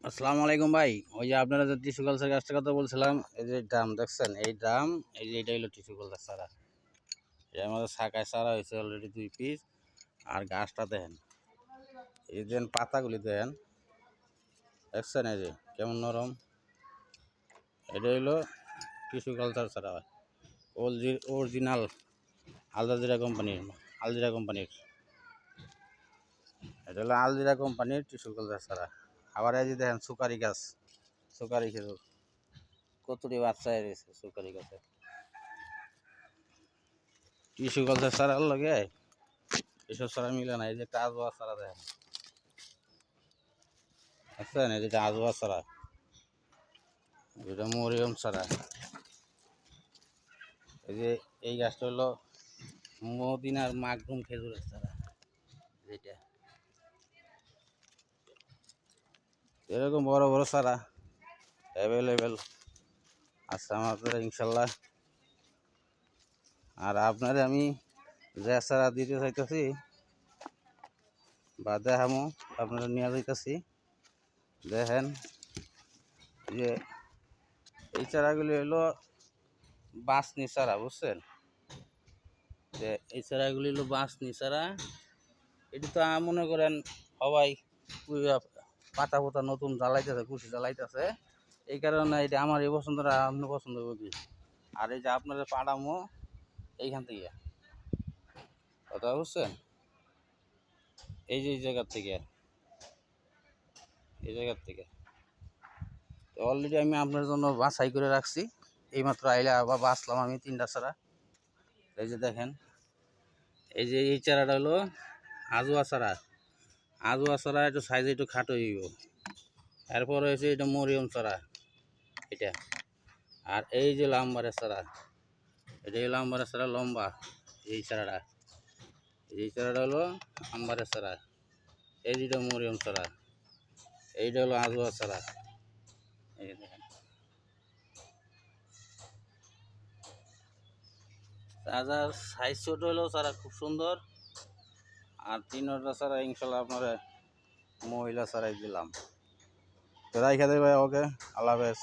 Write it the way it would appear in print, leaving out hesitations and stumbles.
আসসালামু আলাইকুম ভাই। ওই যে আপনারা যে টিস্যু কালচার গাছটার কথা বলছিলাম, এই যে ড্রাম দেখছেন, এই ড্রাম, এই যে এটা হলো টিস্যু কালচার চারা। এর মধ্যে শাখায় চারা হয়েছে অলরেডি 2 পিস। আর গাছটা দেখেন, এই যে পাতাগুলি দেখেন, দেখছেন এই যে কেমন নরম। এটা হলো টিস্যু কালচার চারা, অরিজিনাল আলজাজিরা কোম্পানির। আলজিরা কোম্পানির এটা হলো আলজিরা কোম্পানির টিস্যু কালচার চারা। আবার এই যে দেখেন সুপারি গাছ, সুপারি খেজুর কতটি বাচ্চা রয়েছে সুপারি গাছে। টিস্যু কালচার চারার লগে এসব চারা মিলে না। এই যে একটা আজোয়া চারা দেখেন, বুঝছেন? এই যেটা আজোয়া চারা, যেটা মরিয়ম চারা। এই যে এই গাছটা হলো মদিনার মাকরুম খেজুরের চারা। যেটা এরকম বড় বড় চারা অ্যাভেলেবেল আছে আমাদের ইনশাল্লাহ। আর আপনারে আমি যে চারা দিতে চাইতেছি বা দেখামো, আপনারা নিয়ে যাইতেছি। দেখেন যে এই চারাগুলি হলো বাঁশনি চারা, বুঝছেন? যে এই চারাগুলি হলো বাঁশনি চারা। এটি তো মনে করেন সবাই পাতা পোতা নতুন জ্বালাইতেছে, কুশি জ্বালাইতেছে। এই কারণে এটা আমার এই পছন্দটা অন্য পছন্দ করি। আর এই যে আপনারা পাড়ামো এইখান থেকে, কথা বুঝছেন? এই যে এই জায়গার থেকে, এই জায়গার থেকে তো অলরেডি আমি আপনার জন্য বাছাই করে রাখছি। এইমাত্র আইলে আবার বাঁচলাম আমি 3টা চারা। এই যে দেখেন, এই যে এই চারাটা হলো আজোয়া চারা। আজোয়া চারা একটু সাইজে একটু খাটো হইব। এরপর হয়েছে এটা মরিয়ম চারা এটা। আর এই যে লাম্বারের চারা, এটা হলো আম্বারের চারা লম্বা। এই চারাটা, এই চারাটা হলো আম্বারের চারা। এই যেটা মরিয়ম চারা, এইটা হলো আজোয়া চারা। এই দেখেন চারার সাইজ ছোট হলেও চারা খুব সুন্দর। আর 3টা চারা ইনশাল্লাহ আপনারা মহিলা চারাই দিলাম। তো রাইখা দেবে ভাই, ওকে, আল্লাহ হাফেজ।